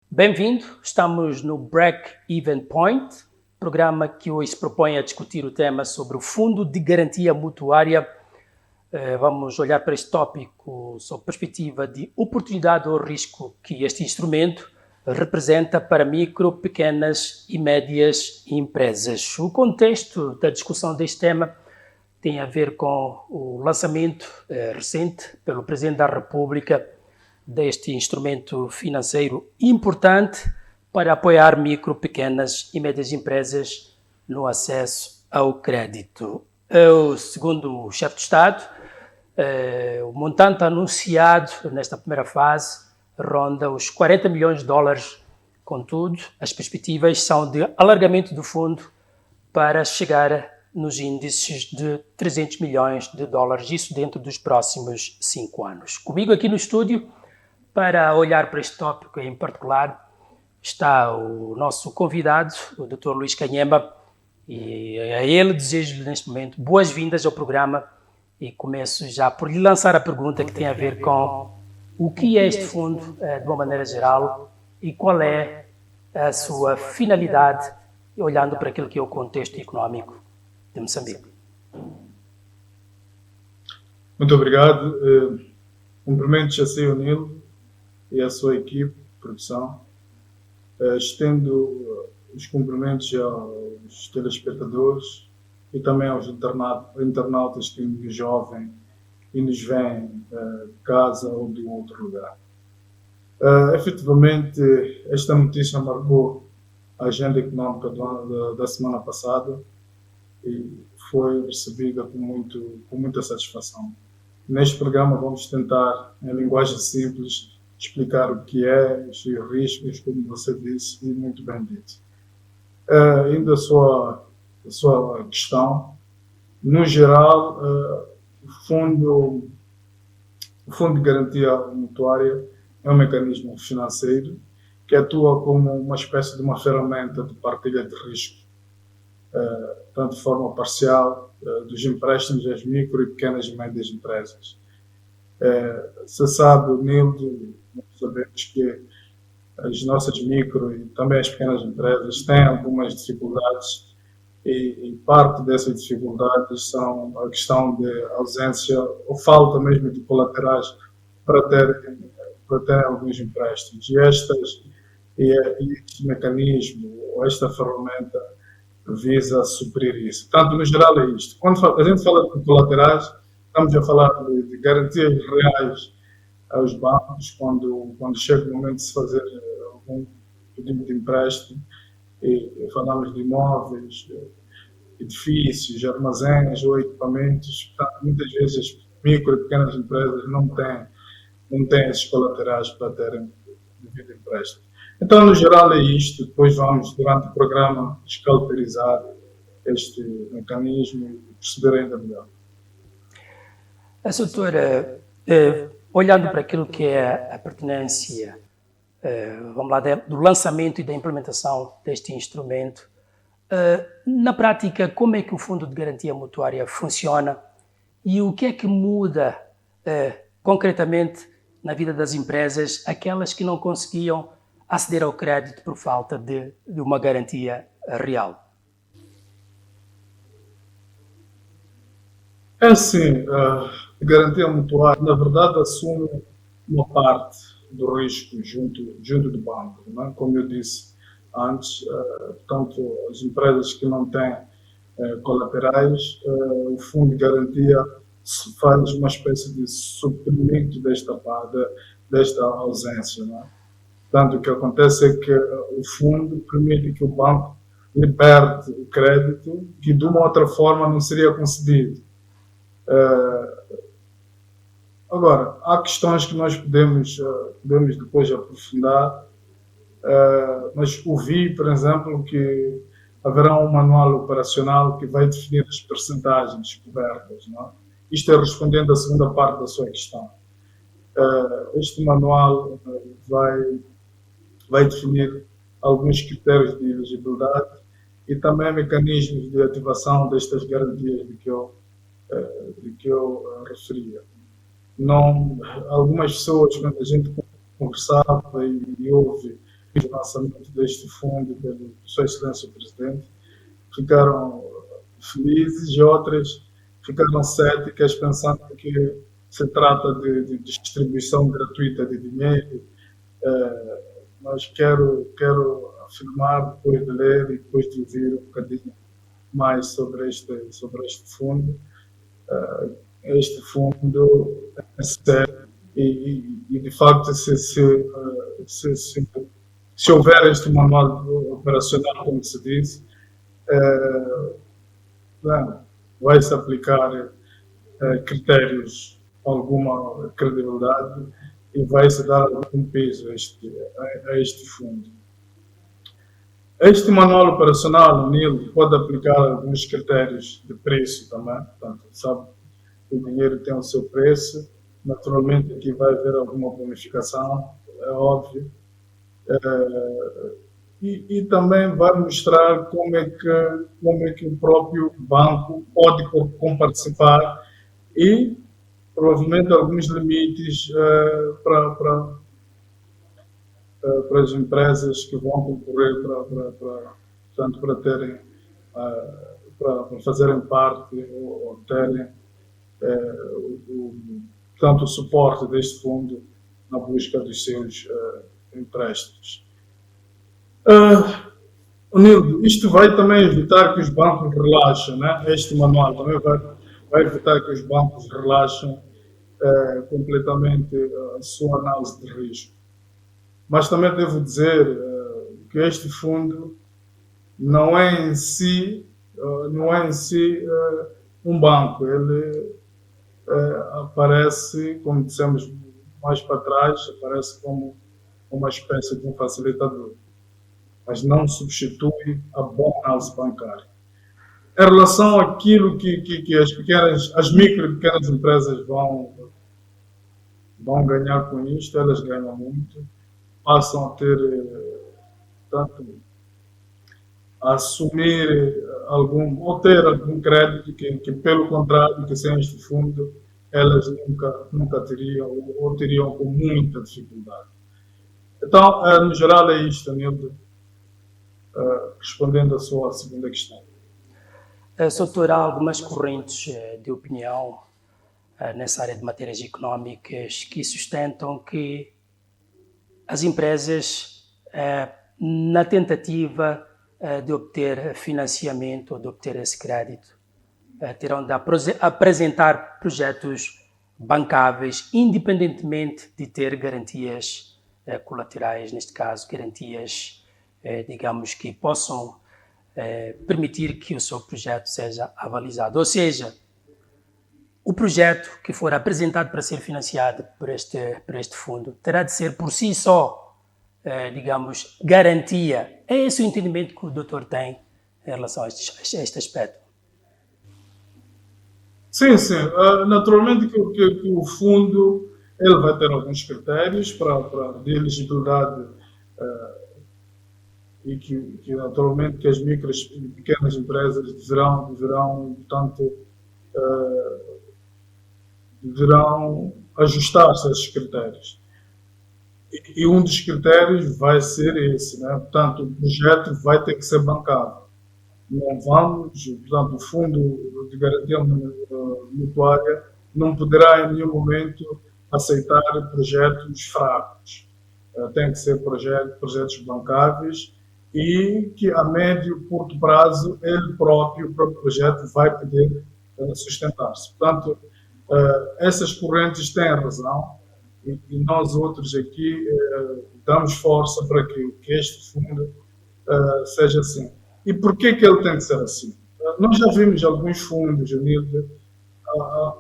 Bem-vindo, estamos no Break-Even Point, programa que hoje se propõe a discutir o tema sobre o Fundo de Garantia Mutuária. Vamos olhar para este tópico sob perspectiva de oportunidade ou risco que este instrumento representa para micro, pequenas e médias empresas. O contexto da discussão deste tema tem a ver com o lançamento recente pelo Presidente da República deste instrumento financeiro importante para apoiar micro, pequenas e médias empresas no acesso ao crédito. Segundo o chefe de Estado, o montante anunciado nesta primeira fase ronda os 40 milhões de dólares. Contudo, as perspectivas são de alargamento do fundo para chegar nos índices de 300 milhões de dólares, isso dentro dos próximos 5 anos. Comigo aqui no estúdio, para olhar para este tópico em particular, está o nosso convidado, o Dr. Luís Canhemba, e a ele desejo-lhe neste momento boas-vindas ao programa e começo já por lhe lançar a pergunta que tem a ver com o que é este fundo de uma maneira geral e qual é a sua finalidade, olhando para aquilo que é o contexto económico de Moçambique. Muito obrigado. Cumprimentos a Sr. Nilo e a sua equipe de produção. Estendo os cumprimentos aos telespectadores e também aos internautas que nos ouvem e nos veem de casa ou de um outro lugar. Efetivamente, esta notícia marcou a agenda económica da semana passada e foi recebida com muita satisfação. Neste programa vamos tentar, em linguagem simples, explicar o que é, os riscos, como você disse, e muito bem dito. Ainda a sua questão, no geral, o Fundo de Garantia Mutuária é um mecanismo financeiro que atua como uma espécie de uma ferramenta de partilha de risco, tanto de forma parcial, dos empréstimos às micro e pequenas e médias empresas. Você sabe, Nildo, nós sabemos que as nossas micro e também as pequenas empresas têm algumas dificuldades e parte dessas dificuldades são a questão de ausência ou falta mesmo de colaterais para ter alguns empréstimos. E este mecanismo, ou esta ferramenta, visa suprir isso. Portanto, no geral é isto. Quando a gente fala de colaterais, estamos a falar de garantias reais aos bancos quando chega o momento de se fazer algum pedido de empréstimo, e falamos de imóveis, edifícios, armazéns ou equipamentos. Portanto, muitas vezes as micro e pequenas empresas não têm esses colaterais para terem devido empréstimo. Então, no geral é isto. Depois vamos, durante o programa, escalpelizar este mecanismo e perceber ainda melhor. Doutora, olhando para aquilo que é a pertinência, vamos lá, do lançamento e da implementação deste instrumento, na prática, como é que o Fundo de Garantia Mutuária funciona e o que é que muda concretamente na vida das empresas, aquelas que não conseguiam aceder ao crédito por falta de uma garantia real? É assim, a garantia mutuária, na verdade, assume uma parte do risco junto do banco, não é? Como eu disse antes, portanto, as empresas que não têm colaterais, o Fundo de Garantia faz uma espécie de suprimento desta ausência, não é? Portanto, o que acontece é que o fundo permite que o banco liberte o crédito que de uma outra forma não seria concedido. Agora, há questões que nós podemos depois aprofundar, mas ouvi, por exemplo, que haverá um manual operacional que vai definir as percentagens cobertas, não é? Isto é respondendo à segunda parte da sua questão. Este manual vai definir alguns critérios de elegibilidade e também mecanismos de ativação destas garantias de que eu referia. Não, algumas pessoas, quando a gente conversava e ouve o lançamento deste fundo pelo Sua Excelência o Presidente, ficaram felizes e outras ficaram céticas, pensando que se trata de distribuição gratuita de dinheiro. Mas quero afirmar, depois de ler e depois de ouvir um bocadinho mais sobre este fundo, este fundo é sério e de facto, se houver este manual operacional, como se diz, vai-se aplicar critérios, alguma credibilidade e vai-se dar algum peso a este fundo. Este manual operacional, o NIL, pode aplicar alguns critérios de preço também. Portanto, sabe, o dinheiro tem o seu preço. Naturalmente, aqui vai haver alguma bonificação, é óbvio. E também vai mostrar como é que o próprio banco pode comparticipar e, provavelmente, alguns limites para as empresas que vão concorrer para terem, para fazerem parte ou terem o suporte deste fundo na busca dos seus empréstimos. Nildo, isto vai também evitar que os bancos relaxem, né? Este manual também vai evitar que os bancos relaxem completamente a sua análise de risco. Mas também devo dizer que este fundo não é em si um banco. Ele aparece, como dissemos mais para trás, aparece como uma espécie de um facilitador, mas não substitui a boa análise bancária. Em relação àquilo que as micro e pequenas empresas vão ganhar com isto, elas ganham muito, passam a ter, a assumir ou ter algum crédito que pelo contrário, que sem este fundo, elas nunca teriam ou teriam com muita dificuldade. Então, no geral, é isto, Nildo, respondendo à sua segunda questão. Doutor, há algumas correntes de opinião nessa área de matérias económicas que sustentam que as empresas, na tentativa de obter financiamento ou de obter esse crédito, terão de apresentar projetos bancáveis, independentemente de ter garantias colaterais, neste caso, garantias, digamos, que possam permitir que o seu projeto seja avalizado. Ou seja, o projeto que for apresentado para ser financiado por este fundo terá de ser por si só, digamos, garantia. É esse o entendimento que o doutor tem em relação a este aspecto? Sim. Naturalmente que o fundo ele vai ter alguns critérios de elegibilidade e que naturalmente que as micro e pequenas empresas deverão ajustar-se a esses critérios. E um dos critérios vai ser esse, né? Portanto, o projeto vai ter que ser bancável. Não vamos, portanto, o Fundo de Garantia Mutuária não poderá em nenhum momento aceitar projetos fracos. Tem que ser projetos bancáveis e que a médio e curto prazo o próprio projeto vai poder sustentar-se. Portanto, essas correntes têm razão e nós outros aqui damos força para que este fundo seja assim. E por que ele tem que ser assim? Nós já vimos alguns fundos, Nildo,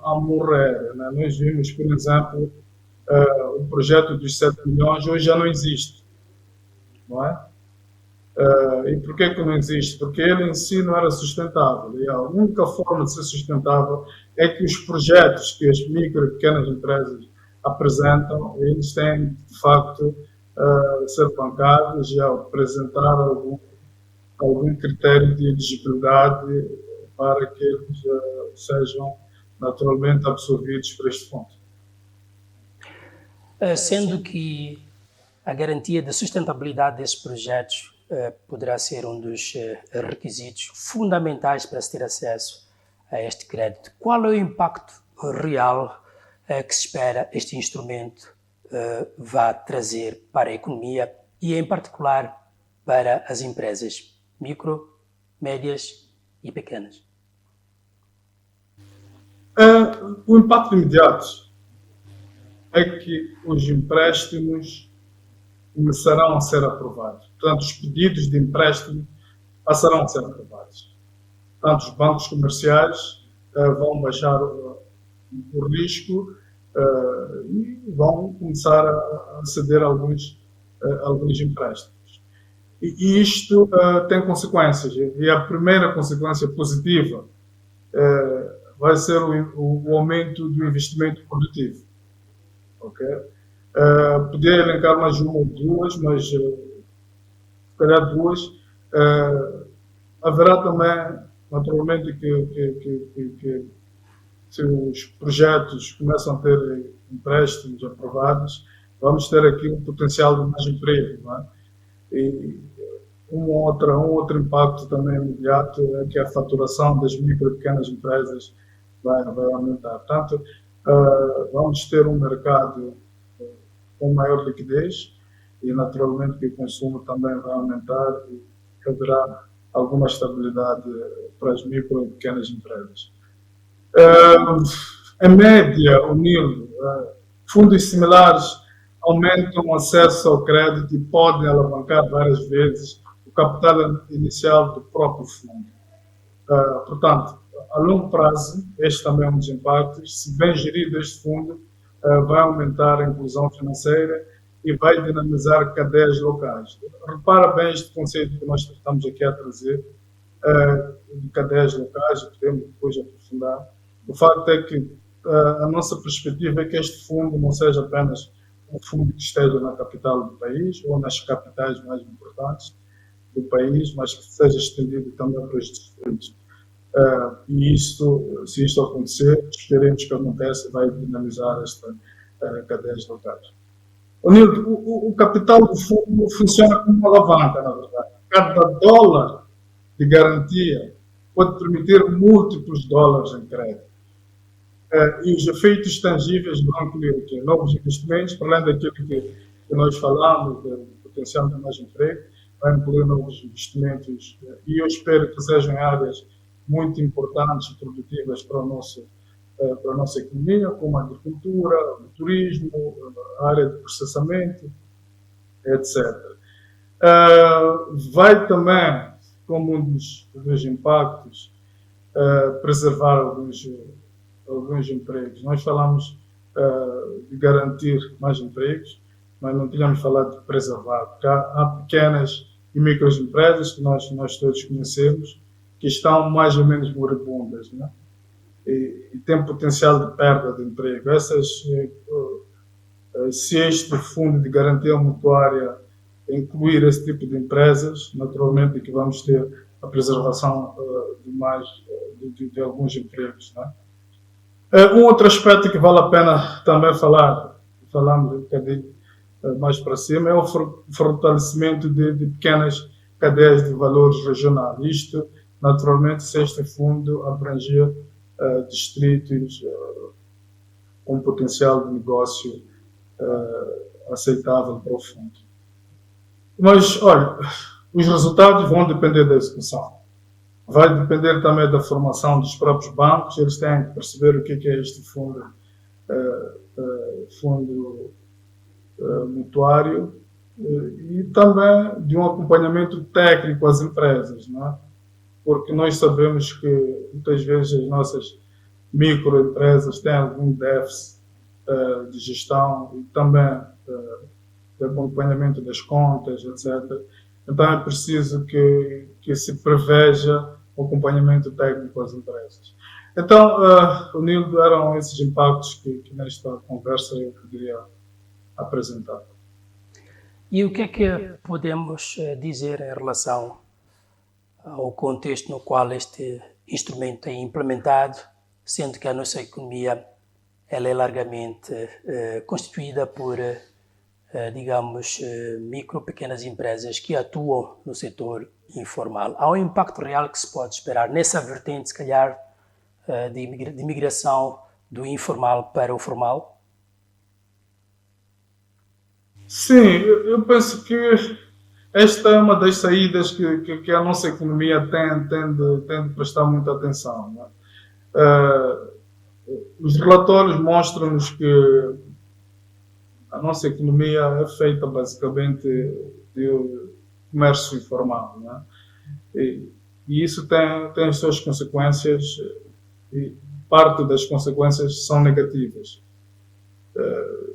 a morrer. Né? Nós vimos, por exemplo, o projeto dos 7 milhões hoje já não existe. Não é? E por que não existe? Porque ele em si não era sustentável. E a única forma de ser sustentável é que os projetos que as micro e pequenas empresas apresentam, eles têm, de facto, ser bancários e apresentar algum critério de elegibilidade para que eles sejam naturalmente absorvidos por este fundo. Sendo que a garantia da sustentabilidade desses projetos poderá ser um dos requisitos fundamentais para se ter acesso a este crédito. Qual é o impacto real que se espera este instrumento vá trazer para a economia e, em particular, para as empresas micro, médias e pequenas? O impacto imediato é que os empréstimos começarão a ser aprovados. Portanto, os pedidos de empréstimo passarão a ser aprovados. Portanto, os bancos comerciais vão baixar o risco e vão começar a ceder alguns empréstimos. E isto tem consequências. E a primeira consequência positiva vai ser o aumento do investimento produtivo. Okay? Podia elencar mais uma ou duas, mas se calhar duas. Haverá também, naturalmente, que se os projetos começam a ter empréstimos aprovados, vamos ter aqui um potencial de mais emprego. Não é? E um outro impacto também imediato é que a faturação das micro e pequenas empresas vai aumentar. Portanto, vamos ter um mercado com maior liquidez e, naturalmente, que o consumo também vai aumentar e haverá alguma estabilidade para as micro e pequenas empresas. Em média, o NIL, fundos similares aumentam o acesso ao crédito e podem alavancar várias vezes o capital inicial do próprio fundo. Portanto, a longo prazo, este também é um dos impactos. Se bem gerido este fundo, vai aumentar a inclusão financeira e vai dinamizar cadeias locais. Repara bem este conceito que nós estamos aqui a trazer, de cadeias locais, podemos depois aprofundar. O facto é que a nossa perspectiva é que este fundo não seja apenas um fundo que esteja na capital do país ou nas capitais mais importantes do país, mas que seja estendido também para os distritos. E se isto acontecer, esperemos que aconteça, vai dinamizar esta cadeias locais. O capital do fundo funciona como uma alavanca, na verdade. Cada dólar de garantia pode permitir múltiplos dólares em crédito. E os efeitos tangíveis vão incluir aqui novos investimentos, para além daquilo que nós falamos, do potencial de mais emprego, vai incluir novos investimentos, e eu espero que sejam áreas muito importantes e produtivas para a nossa economia, como a agricultura, o turismo, a área de processamento, etc. Vai também, como um dos impactos, preservar alguns empregos. Nós falamos de garantir mais empregos, mas não tínhamos falado de preservar, porque há pequenas e microempresas que nós todos conhecemos, que estão mais ou menos moribundas, né? E tem potencial de perda de emprego. Se este fundo de garantia mutuária incluir esse tipo de empresas, naturalmente que vamos ter a preservação de alguns empregos, né? Um outro aspecto que vale a pena também falamos um bocadinho mais para cima, é o fortalecimento de pequenas cadeias de valores regionais. Isto, naturalmente, se este fundo abranger distritos com potencial de negócio aceitável para o fundo. Mas, olha, os resultados vão depender da execução. Vai depender também da formação dos próprios bancos. Eles têm que perceber o que é este fundo mutuário, e também de um acompanhamento técnico às empresas, não é? Porque nós sabemos que muitas vezes as nossas microempresas têm algum déficit de gestão e também de acompanhamento das contas, etc. Então é preciso que se preveja o acompanhamento técnico às empresas. Então, Nildo, eram esses impactos que nesta conversa eu poderia apresentar. E o que é que podemos dizer em relação ao contexto no qual este instrumento é implementado, sendo que a nossa economia ela é largamente constituída por, digamos, micro, pequenas empresas que atuam no setor informal. Há um impacto real que se pode esperar nessa vertente, se calhar, de migração do informal para o formal? Sim, eu penso que esta é uma das saídas que a nossa economia tem de prestar muita atenção. Não é? Os relatórios mostram-nos que a nossa economia é feita basicamente de comércio informal. Não é? E isso tem as suas consequências, e parte das consequências são negativas.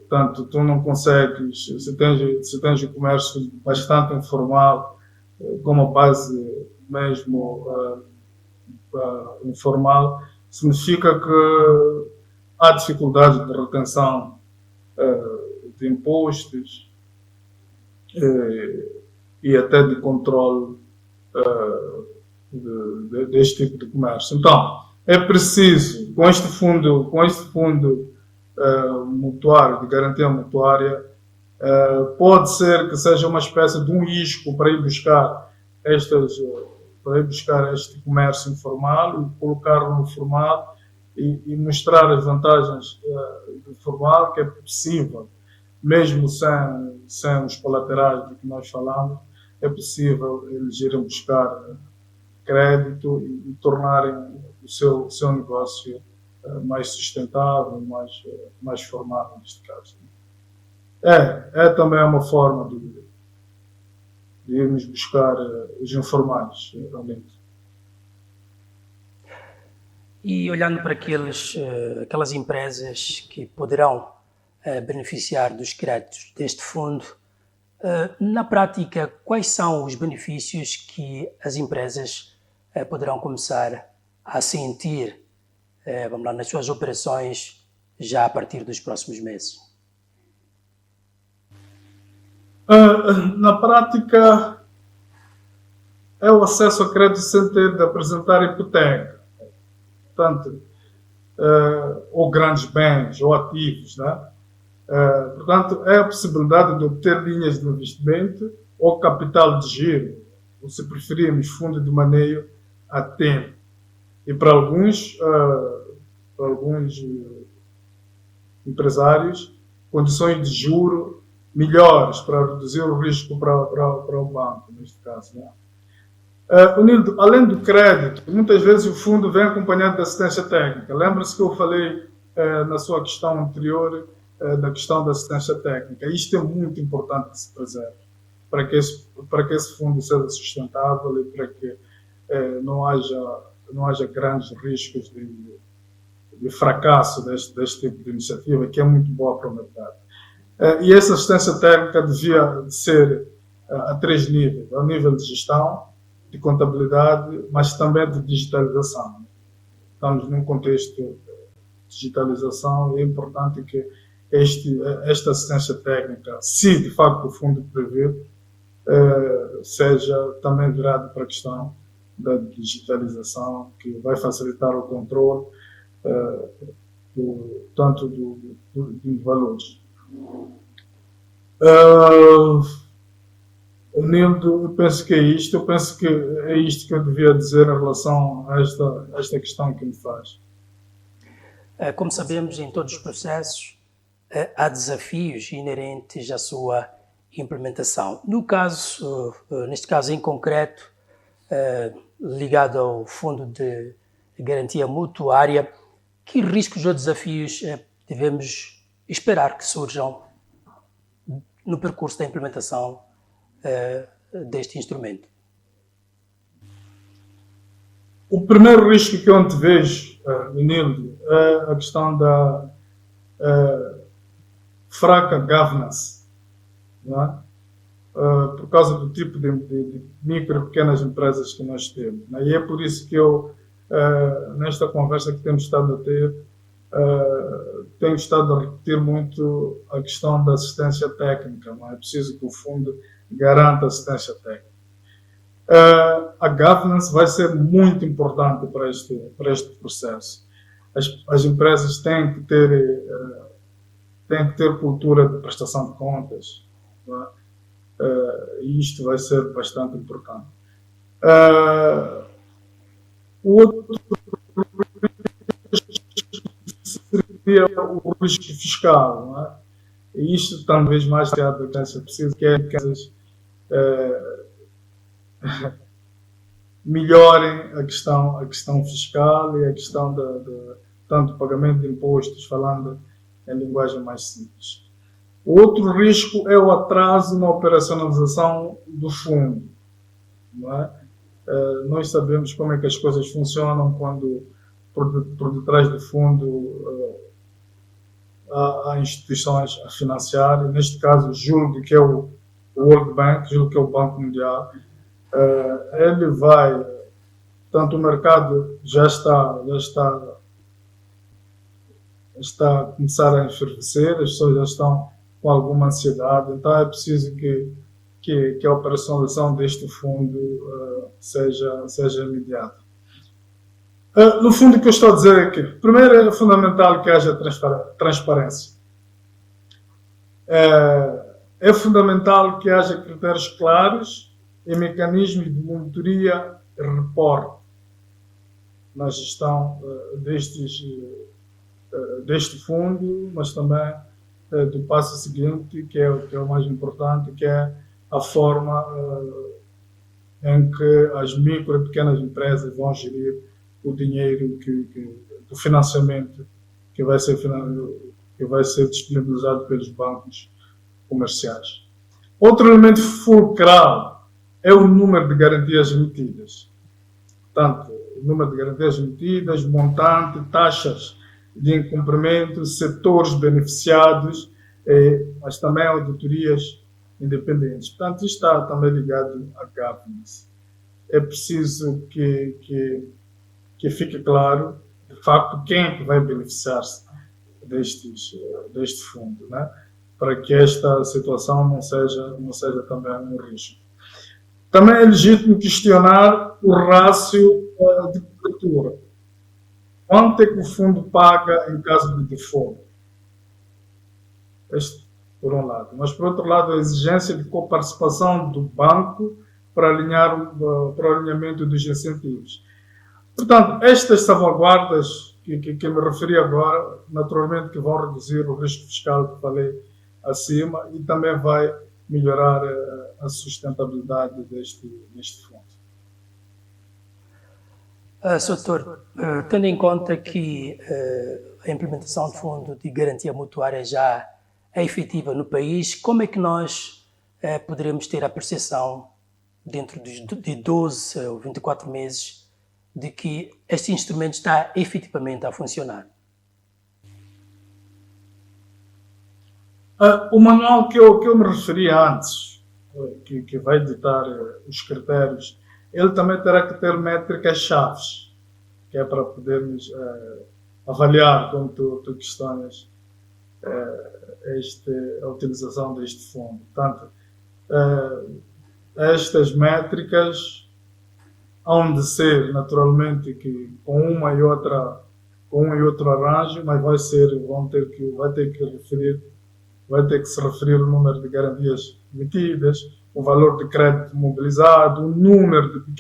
Portanto, tu não consegues, se tens o comércio bastante informal, com uma base mesmo informal, significa que há dificuldade de retenção de impostos e até de controle deste tipo de comércio. Então, é preciso, com este fundo mutuário, de garantia mutuária, pode ser que seja uma espécie de um isco para ir buscar este comércio informal e colocá-lo no formal e mostrar as vantagens do formal, que é possível, mesmo sem os colaterais de que nós falamos, é possível eles irem buscar crédito e tornarem o seu negócio mais sustentável, mais formal, neste caso. É também uma forma de irmos buscar os informais, realmente. E olhando para aquelas empresas que poderão beneficiar dos créditos deste fundo, na prática, quais são os benefícios que as empresas poderão começar a sentir, vamos lá, nas suas operações já a partir dos próximos meses? Na prática, é o acesso a crédito sem ter de apresentar hipoteca. Portanto, ou grandes bens, ou ativos, né? Portanto, é a possibilidade de obter linhas de investimento ou capital de giro, ou se preferirmos, fundo de maneio a tempo. E para alguns empresários, condições de juro melhores para reduzir o risco para o banco, neste caso. Né? Além do crédito, muitas vezes o fundo vem acompanhado de assistência técnica. Lembra-se que eu falei na sua questão anterior da questão da assistência técnica. Isto é muito importante que se preserve, para que esse fundo seja sustentável e para que não haja grandes riscos de fracasso deste tipo de iniciativa, que é muito boa para o mercado. E essa assistência técnica devia ser a 3 níveis: ao nível de gestão, de contabilidade, mas também de digitalização. Estamos num contexto de digitalização e é importante que esta assistência técnica, se de facto o fundo prever, seja também virado para a questão da digitalização, que vai facilitar o controle tanto dos valores. Eu penso que é isto. Eu penso que é isto que eu devia dizer em relação a esta questão que me faz. Como sabemos, em todos os processos há desafios inerentes à sua implementação. Neste caso em concreto, ligado ao Fundo de Garantia Mutuária, que riscos ou desafios devemos esperar que surjam no percurso da implementação deste instrumento? O primeiro risco que eu antevejo, Nildo, é a questão da fraca governance, não é? Por causa do tipo de micro e pequenas empresas que nós temos. Né? E é por isso que eu, nesta conversa que temos estado a ter, tenho estado a repetir muito a questão da assistência técnica. Não é preciso que o fundo garanta assistência técnica. A governance vai ser muito importante para este processo. As empresas têm que ter cultura de prestação de contas, não é? E isto vai ser bastante importante. O outro seria o risco fiscal, não é? E isto talvez mais que a advertência precisa, que é que as melhorem a questão fiscal e a questão tanto do pagamento de impostos, falando em linguagem mais simples. O outro risco é o atraso na operacionalização do fundo, não é? Nós sabemos como é que as coisas funcionam quando por detrás do fundo há instituições a financiar, e neste caso julgo que é o World Bank, julgo que é o Banco Mundial. Ele vai, tanto o mercado já está a começar a enfervecer, as pessoas já estão com alguma ansiedade, então é preciso que a operacionalização deste fundo seja imediata. No fundo, o que eu estou a dizer é que, primeiro, é fundamental que haja transparência. É fundamental que haja critérios claros e mecanismos de monitoria e reporte na gestão deste fundo, mas também do passo seguinte, que é o mais importante, que é a forma em que as micro e pequenas empresas vão gerir o dinheiro do financiamento que vai ser disponibilizado pelos bancos comerciais. Outro elemento fulcral é o número de garantias emitidas. Portanto, o número de garantias emitidas, montante, taxas de incumprimento, setores beneficiados, mas também auditorias independentes. Portanto, isto está também ligado à governance. É preciso que fique claro, de facto, quem é que vai beneficiar-se deste fundo, né? Para que esta situação não seja também um risco. Também é legítimo questionar o rácio de cobertura. Quanto é que o fundo paga em caso de default? Este, por um lado. Mas, por outro lado, a exigência de coparticipação do banco para o alinhamento dos incentivos. Portanto, estas salvaguardas que me referi agora, naturalmente que vão reduzir o risco fiscal que falei acima e também vai melhorar a sustentabilidade deste fundo. Sr. Doutor, tendo em conta que a implementação do Fundo de Garantia Mutuária já é efetiva no país, como é que nós poderemos ter a percepção, dentro de 12 ou 24 meses, de que este instrumento está efetivamente a funcionar? O manual que eu me referi antes, que vai ditar os critérios, ele também terá que ter métricas-chave, que é para podermos avaliar, como tu questionas, a utilização deste fundo. Portanto, estas métricas hão de ser, naturalmente, que com um e outro arranjo, mas vai ter que se referir o número de garantias emitidas, o valor de crédito mobilizado, o número de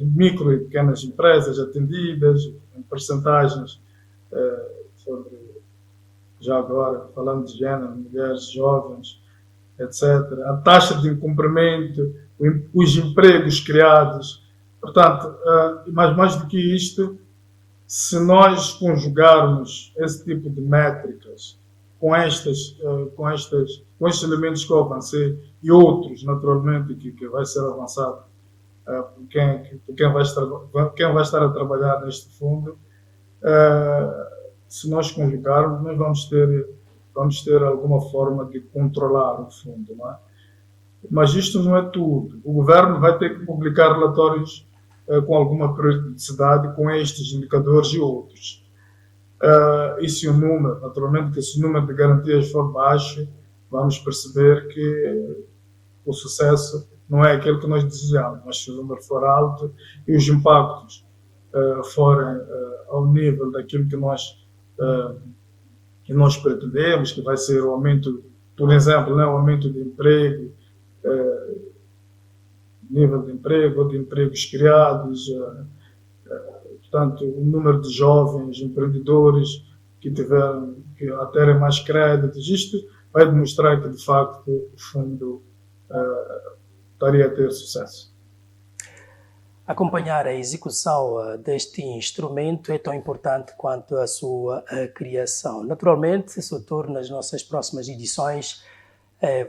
micro e pequenas empresas atendidas, em percentagens já agora, falando de género, mulheres, jovens, etc. A taxa de incumprimento, os empregos criados. Portanto, mas mais do que isto, se nós conjugarmos esse tipo de métricas com estes elementos que eu avancei e outros, naturalmente, que vai ser avançado por quem vai estar a trabalhar neste fundo, se nós conjugarmos, nós vamos ter alguma forma de controlar o fundo, não é? Mas isto não é tudo. O governo vai ter que publicar relatórios com alguma periodicidade com estes indicadores e outros. E se o número, naturalmente, que se o número de garantias for baixo, vamos perceber que o sucesso não é aquele que nós desejamos, mas se o número for alto e os impactos forem ao nível daquilo que nós pretendemos, que vai ser o aumento, por exemplo, né, o aumento de emprego, nível de emprego, ou de empregos criados, portanto, o número de jovens empreendedores que a terem mais créditos, isto vai demonstrar que, de facto, o fundo estaria a ter sucesso. Acompanhar a execução deste instrumento é tão importante quanto a sua criação. Naturalmente, Soutor, nas nossas próximas edições,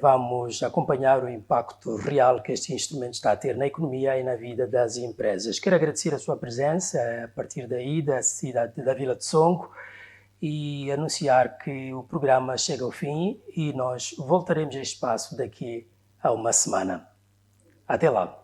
vamos acompanhar o impacto real que este instrumento está a ter na economia e na vida das empresas. Quero agradecer a sua presença a partir daí, da cidade da Vila de Songo, e anunciar que o programa chega ao fim e nós voltaremos a este espaço daqui a uma semana. Até lá!